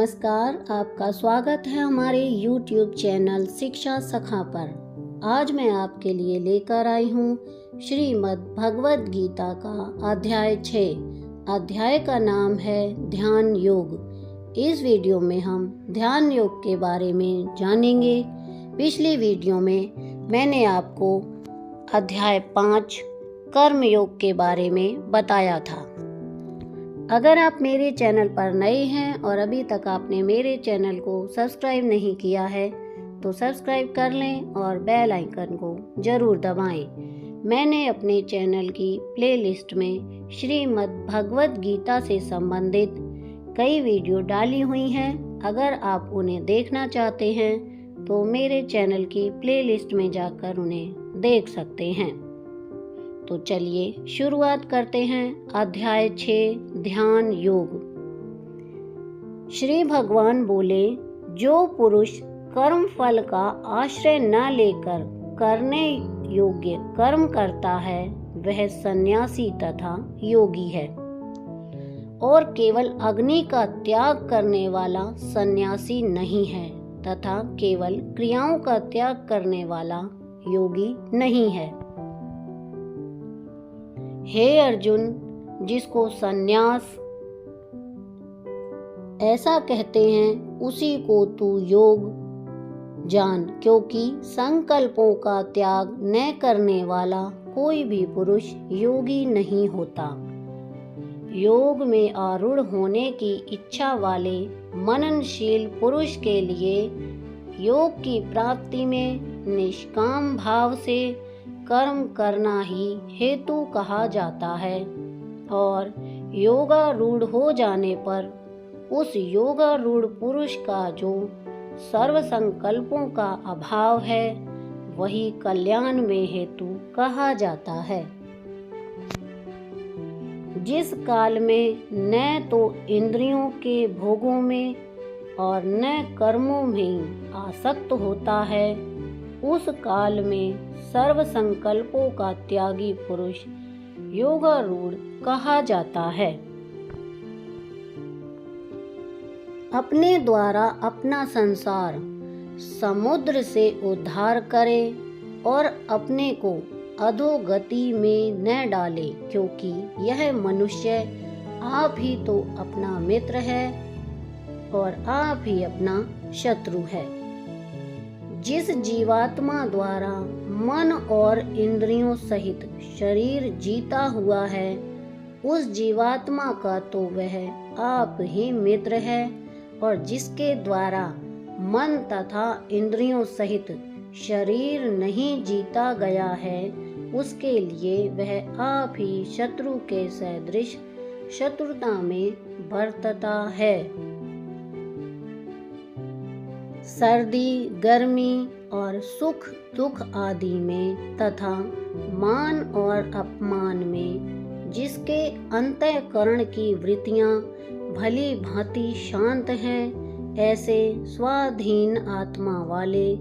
नमस्कार, आपका स्वागत है हमारे YouTube चैनल शिक्षा सखा पर। आज मैं आपके लिए लेकर आई हूँ श्रीमद् भगवद गीता का अध्याय 6। अध्याय का नाम है ध्यान योग। इस वीडियो में हम ध्यान योग के बारे में जानेंगे। पिछली वीडियो में मैंने आपको अध्याय 5 कर्म योग के बारे में बताया था। अगर आप मेरे चैनल पर नए हैं और अभी तक आपने मेरे चैनल को सब्सक्राइब नहीं किया है तो सब्सक्राइब कर लें और बेल आइकन को ज़रूर दबाएं। मैंने अपने चैनल की प्लेलिस्ट में श्रीमद् भगवद गीता से संबंधित कई वीडियो डाली हुई हैं। अगर आप उन्हें देखना चाहते हैं तो मेरे चैनल की प्लेलिस्ट में जाकर उन्हें देख सकते हैं। तो चलिए शुरुआत करते हैं। अध्याय 6 ध्यान योग। श्री भगवान बोले, जो पुरुष कर्म फल का आश्रय न लेकर करने योग्य कर्म करता है वह सन्यासी तथा योगी है, और केवल अग्नि का त्याग करने वाला सन्यासी नहीं है तथा केवल क्रियाओं का त्याग करने वाला योगी नहीं है। हे अर्जुन, जिसको सन्यास ऐसा कहते हैं उसी को तू योग जान, क्योंकि संकल्पों का त्याग न करने वाला कोई भी पुरुष योगी नहीं होता। योग में आरूढ़ होने की इच्छा वाले मननशील पुरुष के लिए योग की प्राप्ति में निष्काम भाव से कर्म करना ही हेतु कहा जाता है, और योगारूढ़ हो जाने पर उस योगारूढ़ पुरुष का जो सर्व संकल्पों का अभाव है वही कल्याण में हेतु कहा जाता है। जिस काल में न तो इंद्रियों के भोगों में और न कर्मों में आसक्त होता है, उस काल में सर्व संकल्पों का त्यागी पुरुष योगारूढ़ कहा जाता है। अपने द्वारा अपना संसार समुद्र से उद्धार करे और अपने को अधोगति में न डाले, क्योंकि यह मनुष्य आप ही तो अपना मित्र है और आप ही अपना शत्रु है। जिस जीवात्मा द्वारा मन और इंद्रियों सहित शरीर जीता हुआ है, उस जीवात्मा का तो वह आप ही मित्र है, और जिसके द्वारा मन तथा इंद्रियों सहित शरीर नहीं जीता गया है, उसके लिए वह आप ही शत्रु के सदृश शत्रुता में बरतता है। सर्दी, गर्मी और सुख दुख आदि में तथा मान और अपमान में जिसके अंतःकरण की वृत्तियां भली भांति शांत हैं, ऐसे स्वाधीन आत्मा वाले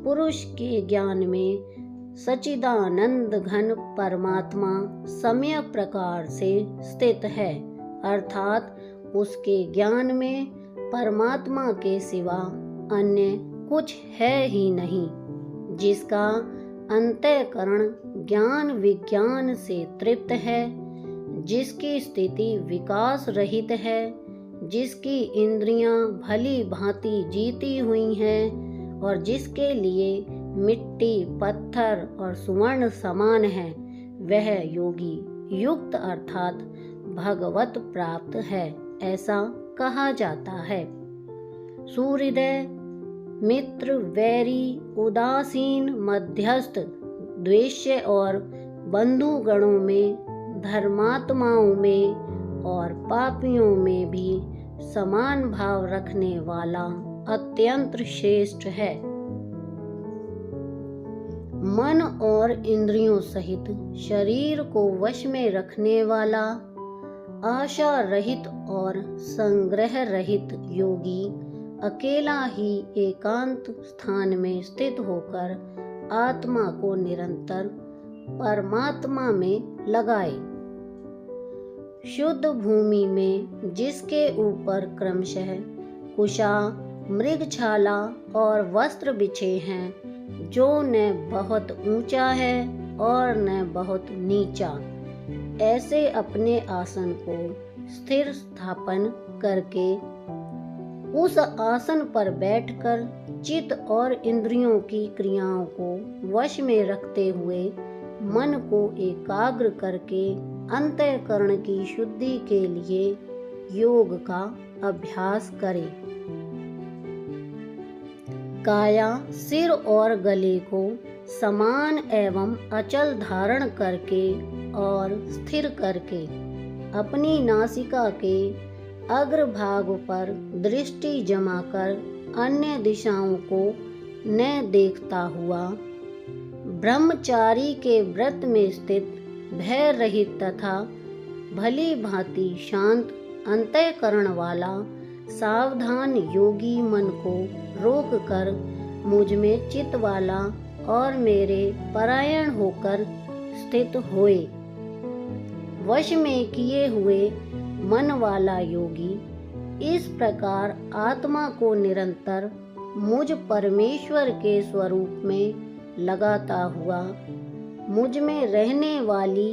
पुरुष के ज्ञान में सच्चिदानंद घन परमात्मा सम्यक प्रकार से स्थित है, अर्थात उसके ज्ञान में परमात्मा के सिवा अन्य कुछ है ही नहीं। जिसका अंतःकरण ज्ञान विज्ञान से तृप्त है, जिसकी स्थिति विकार रहित है, जिसकी इंद्रियां भली भांति जीती हुई हैं और जिसके लिए मिट्टी पत्थर और सुवर्ण समान है, वह योगी युक्त अर्थात भगवत प्राप्त है, ऐसा कहा जाता है। सूर्योदय, मित्र, वैरी, उदासीन, मध्यस्थ, द्वेष्य और बंधुगणों में, धर्मात्माओं में और पापियों में भी समान भाव रखने वाला अत्यंत श्रेष्ठ है। मन और इंद्रियों सहित शरीर को वश में रखने वाला, आशा रहित और संग्रह रहित योगी अकेला ही एकांत स्थान में स्थित होकर आत्मा को निरंतर परमात्मा में लगाए। शुद्ध भूमि में जिसके ऊपर क्रमशः कुशा, मृगछाला और वस्त्र बिछे हैं, जो न बहुत ऊंचा है और न बहुत नीचा। ऐसे अपने आसन को स्थिर स्थापन करके उस आसन पर बैठकर चित्त और इंद्रियों की क्रियाओं को वश में रखते हुए मन को एकाग्र करके अंतःकरण की शुद्धि के लिए योग का अभ्यास करें। काया, सिर और गले को समान एवं अचल धारण करके और स्थिर करके अपनी नासिका के अग्रभाग पर दृष्टि जमाकर अन्य दिशाओं को न देखता हुआ ब्रह्मचारी के व्रत में स्थित भय रहित तथा भली भांति शांत अंतःकरण वाला सावधान योगी मन को रोक कर मुझ में चित्त वाला और मेरे परायण होकर स्थित होए। वश में किए हुए मन वाला योगी इस प्रकार आत्मा को निरंतर मुझ परमेश्वर के स्वरूप में लगाता हुआ मुझ में रहने वाली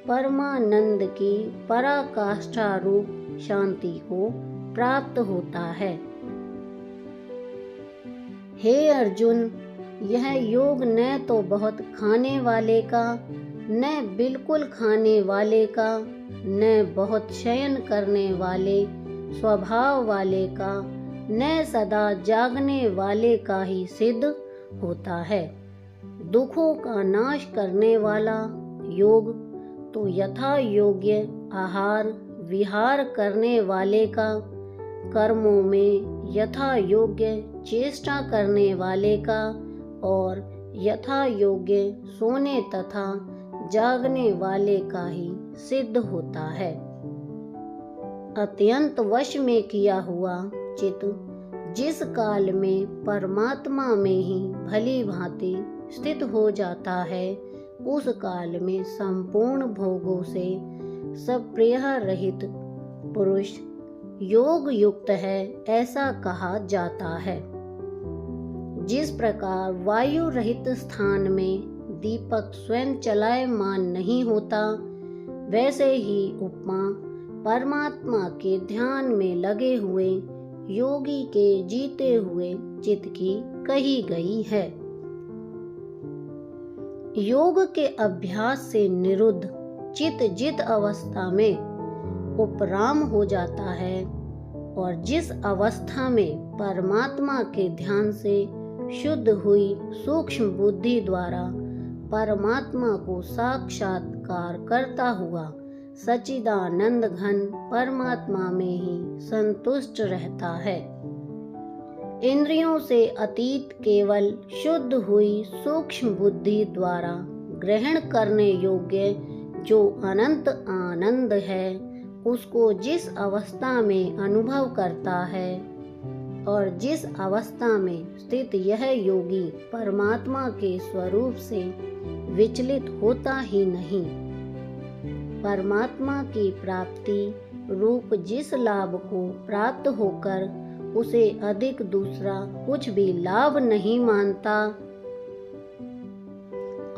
परमानंद की पराकाष्ठा रूप शांति को प्राप्त होता है। हे अर्जुन, यह योग न तो बहुत खाने वाले का, न बिल्कुल खाने वाले का, न बहुत शयन करने वाले स्वभाव वाले का, न सदा जागने वाले का ही सिद्ध होता है। दुखों का नाश करने वाला योग तो यथा योग्य आहार विहार करने वाले का, कर्मों में यथा योग्य चेष्टा करने वाले का और यथा योग्य सोने तथा जागने वाले का ही सिद्ध होता है। अत्यंत वश में किया हुआ चित्त जिस काल में परमात्मा में ही भली भांति स्थित हो जाता है, उस काल में संपूर्ण भोगों से सप्रिय रहित पुरुष योग युक्त है, ऐसा कहा जाता है। जिस प्रकार वायु रहित स्थान में दीपक स्वयं चलायमान नहीं होता, वैसे ही उपमा परमात्मा के ध्यान में लगे हुए योगी के जीते हुए चित्त की कही गई है। योग के अभ्यास से निरुद्ध चित्त जित अवस्था में उपराम हो जाता है और जिस अवस्था में परमात्मा के ध्यान से शुद्ध हुई सूक्ष्म बुद्धि द्वारा परमात्मा को साक्षात्कार करता हुआ सच्चिदानंद घन परमात्मा में ही संतुष्ट रहता है। इंद्रियों से अतीत केवल शुद्ध हुई सूक्ष्म बुद्धि द्वारा ग्रहण करने योग्य जो अनंत आनंद है, उसको जिस अवस्था में अनुभव करता है और जिस अवस्था में स्थित यह योगी परमात्मा के स्वरूप से विचलित होता ही नहीं, परमात्मा की प्राप्ति रूप जिस लाभ को प्राप्त होकर उसे अधिक दूसरा कुछ भी लाभ नहीं मानता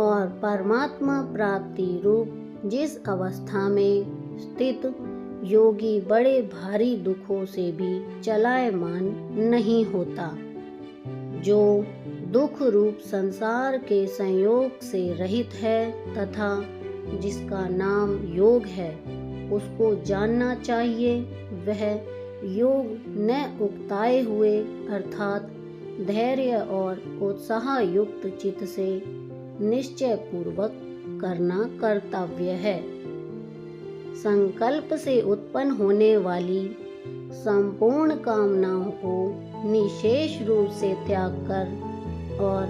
और परमात्मा प्राप्ति रूप जिस अवस्था में स्थित योगी बड़े भारी दुखों से भी चलायमान नहीं होता, जो दुख रूप संसार के संयोग से रहित है तथा जिसका नाम योग है, उसको जानना चाहिए। वह योग न उकताए हुए अर्थात धैर्य और उत्साह युक्त चित्त से निश्चय पूर्वक करना कर्तव्य है। संकल्प से उत्पन्न होने वाली संपूर्ण कामनाओं को निशेष रूप से त्याग कर और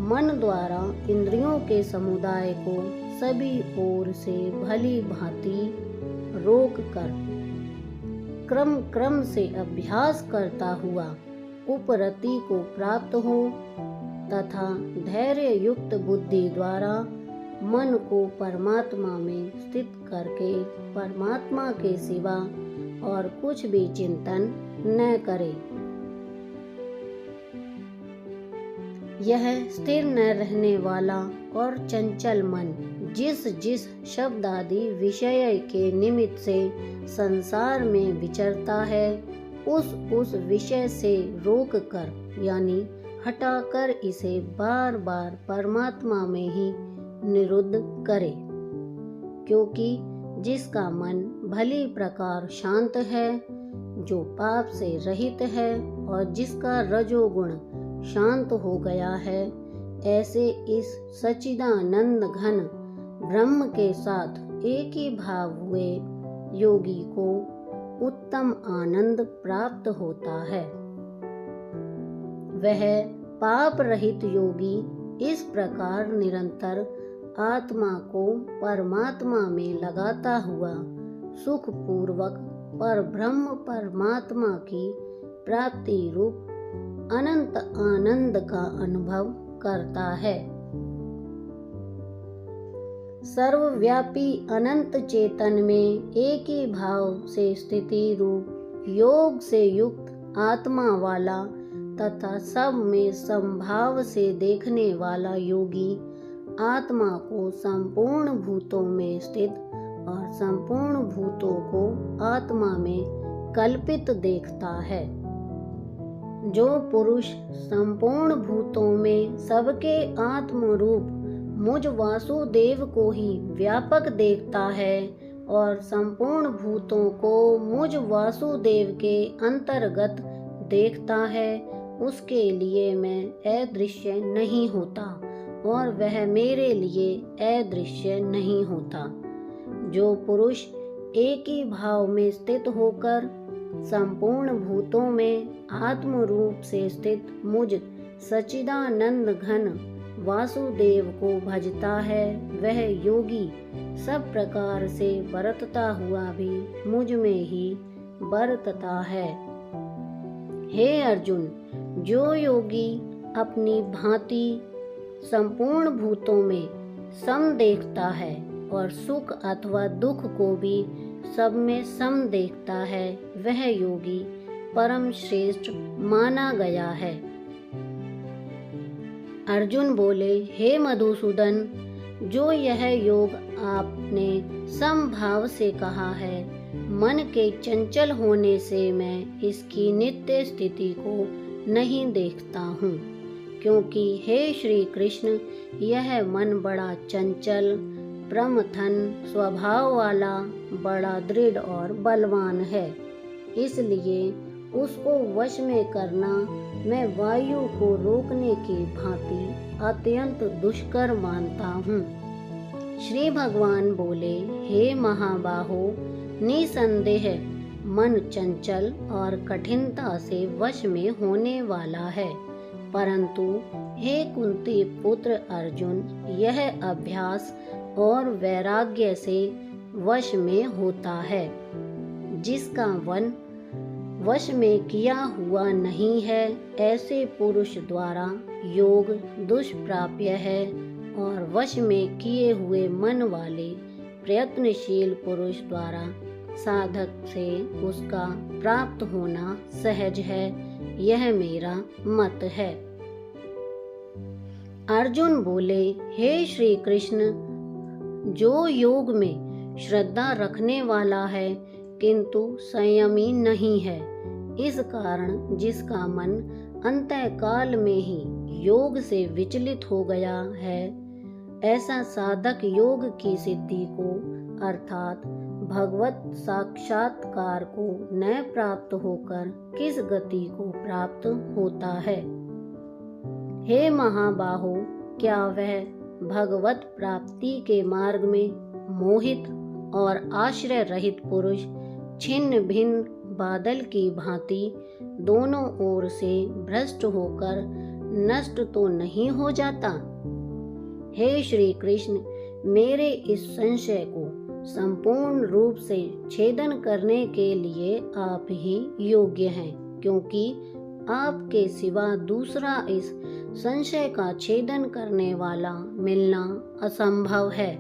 मन द्वारा इंद्रियों के समुदाय को सभी ओर से भली भांति रोक कर क्रम क्रम से अभ्यास करता हुआ उपरति को प्राप्त हो तथा धैर्य युक्त बुद्धि द्वारा मन को परमात्मा में स्थित करके परमात्मा के सिवा और कुछ भी चिंतन न करे। यह स्थिर न रहने वाला और चंचल मन जिस जिस शब्द आदि विषय के निमित्त से संसार में विचरता है, उस विषय से रोक कर यानी हटाकर इसे बार बार परमात्मा में ही निरुद्ध करे। क्योंकि जिसका मन भली प्रकार शांत है, जो पाप से रहित है और जिसका रजोगुण शांत हो गया है, ऐसे इस सच्चिदानंद घन ब्रह्म के साथ एक ही भाव हुए योगी को उत्तम आनंद प्राप्त होता है। वह पाप रहित योगी इस प्रकार निरंतर आत्मा को परमात्मा में लगाता हुआ सुख पूर्वक पर ब्रह्म परमात्मा की प्राप्ति रूप अनंत आनंद का अनुभव करता है। सर्वव्यापी अनंत चेतन में एक ही भाव से स्थिति रूप योग से युक्त आत्मा वाला तथा सब में समभाव से देखने वाला योगी आत्मा को संपूर्ण भूतों में स्थित और संपूर्ण भूतों को आत्मा में कल्पित देखता है। जो पुरुष संपूर्ण भूतों में सबके आत्मरूप मुझ वासुदेव को ही व्यापक देखता है और संपूर्ण भूतों को मुझ वासुदेव के अंतर्गत देखता है, उसके लिए मैं अदृश्य नहीं होता और वह मेरे लिए अदृश्य नहीं होता। जो पुरुष एक ही भाव में स्थित होकर संपूर्ण भूतों में आत्म रूप से स्थित मुझ सच्चिदानंद घन वासुदेव को भजता है, वह योगी सब प्रकार से बरतता हुआ भी मुझ में ही बरतता है। हे अर्जुन, जो योगी अपनी भांति संपूर्ण भूतों में सम देखता है और सुख अथवा दुख को भी सब में सम देखता है, वह योगी परम श्रेष्ठ माना गया है। अर्जुन बोले, हे मधुसूदन, जो यह योग आपने समभाव से कहा है, मन के चंचल होने से मैं इसकी नित्य स्थिति को नहीं देखता हूँ, क्योंकि हे श्री कृष्ण, यह मन बड़ा चंचल प्रमथन स्वभाव वाला बड़ा दृढ़ और बलवान है। इसलिए उसको वश में करना मैं वायु को रोकने की भांति अत्यंत दुष्कर मानता हूँ। श्री भगवान बोले, हे महाबाहो, निसंदेह मन चंचल और कठिनता से वश में होने वाला है, परंतु हे कुंती पुत्र अर्जुन, यह अभ्यास और वैराग्य से वश में होता है। जिसका वन वश में किया हुआ नहीं है, ऐसे पुरुष द्वारा योग दुष्प्राप्य है और वश में किए हुए मन वाले प्रयत्नशील पुरुष द्वारा साधक से उसका प्राप्त होना सहज है। यह मेरा मत है। अर्जुन बोले, हे श्री कृष्ण, जो योग में श्रद्धा रखने वाला है किंतु संयमी नहीं है, इस कारण जिसका मन अंतःकाल में ही योग से विचलित हो गया है, ऐसा साधक योग की सिद्धि को अर्थात भगवत साक्षात्कार को न प्राप्त होकर किस गति को प्राप्त होता है। हे महाबाहो, क्या वह भगवत प्राप्ति के मार्ग में मोहित और आश्रय रहित पुरुष छिन्न भिन्न बादल की भांति दोनों ओर से भ्रष्ट होकर नष्ट तो नहीं हो जाता? हे श्री कृष्ण, मेरे इस संशय को संपूर्ण रूप से छेदन करने के लिए आप ही योग्य हैं, क्योंकि आपके सिवा दूसरा इस संशय का छेदन करने वाला मिलना असंभव है।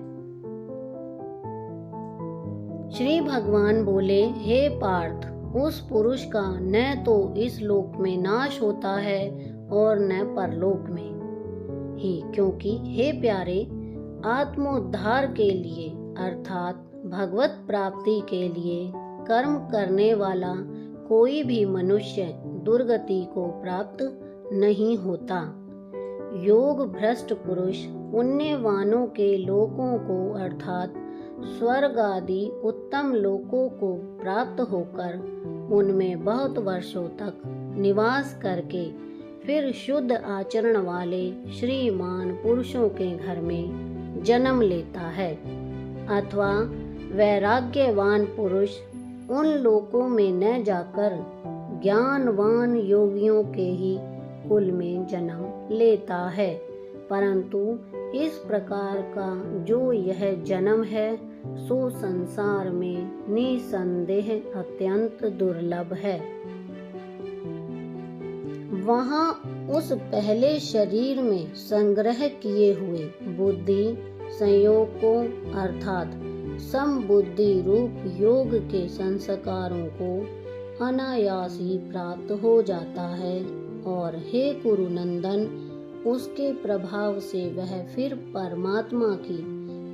श्री भगवान बोले, हे पार्थ, उस पुरुष का न तो इस लोक में नाश होता है और न परलोक में ही, क्योंकि हे प्यारे, आत्मोद्धार के लिए अर्थात भगवत प्राप्ति के लिए कर्म करने वाला कोई भी मनुष्य दुर्गति को प्राप्त नहीं होता। योग भ्रष्ट पुरुष पुण्यवानों के लोकों को अर्थात स्वर्ग आदि उत्तम लोकों को प्राप्त होकर उनमें बहुत वर्षों तक निवास करके फिर शुद्ध आचरण वाले श्रीमान पुरुषों के घर में जन्म लेता है, अथवा वैराग्यवान पुरुष उन लोकों में न जाकर ज्ञानवान योगियों के ही कुल में जन्म लेता है। परंतु इस प्रकार का जो यह जन्म है सो संसार में निसंदेह अत्यंत दुर्लभ है। वहाँ उस पहले शरीर में संग्रह किए हुए बुद्धि संयोग को अर्थात समबुद्धि रूप योग के संस्कारों को अनायास ही प्राप्त हो जाता है, और हे कुरुनंदन, उसके प्रभाव से वह फिर परमात्मा की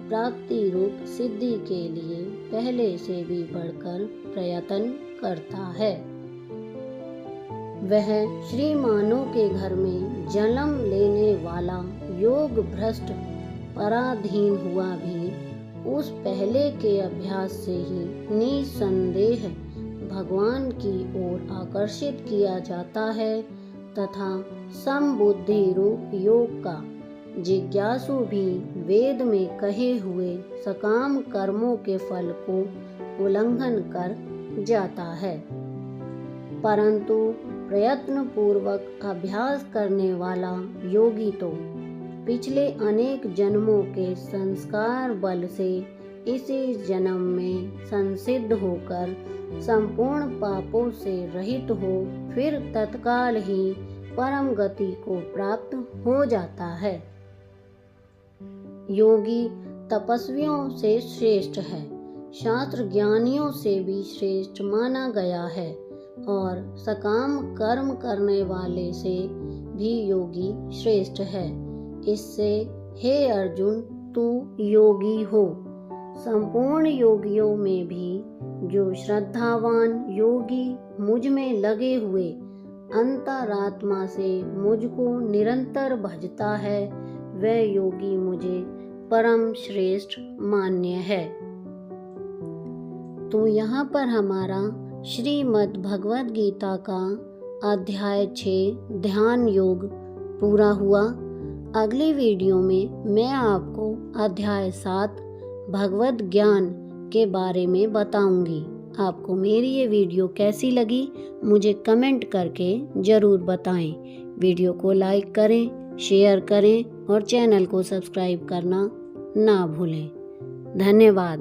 प्राप्ति रूप सिद्धि के लिए पहले से भी बढ़कर प्रयत्न करता है। वह श्रीमानों के घर में जन्म लेने वाला योग भ्रष्ट पराधीन हुआ भी उस पहले के अभ्यास से ही निसंदेह भगवान की ओर आकर्षित किया जाता है, तथा समबुद्धि रूप योग का जिज्ञासु भी वेद में कहे हुए सकाम कर्मों के फल को उल्लंघन कर जाता है। परंतु प्रयत्न पूर्वक अभ्यास करने वाला योगी तो पिछले अनेक जन्मों के संस्कार बल से इसी जन्म में संसिद्ध होकर संपूर्ण पापों से रहित हो फिर तत्काल ही परम गति को प्राप्त हो जाता है। योगी तपस्वियों से श्रेष्ठ है, शास्त्र ज्ञानियों से भी श्रेष्ठ माना गया है, और सकाम कर्म करने वाले से भी योगी श्रेष्ठ है। इससे हे अर्जुन, तू योगी हो। संपूर्ण योगियों में भी जो श्रद्धावान योगी मुझ में लगे हुए अंतरात्मा से मुझको निरंतर भजता है, वह योगी मुझे परम श्रेष्ठ मान्य है। तो यहाँ पर हमारा श्रीमद् भगवद गीता का अध्याय 6 ध्यान योग पूरा हुआ। अगली वीडियो में मैं आपको अध्याय 7 भगवद ज्ञान के बारे में बताऊंगी। आपको मेरी ये वीडियो कैसी लगी मुझे कमेंट करके ज़रूर बताएं। वीडियो को लाइक करें, शेयर करें और चैनल को सब्सक्राइब करना ना भूलें। धन्यवाद।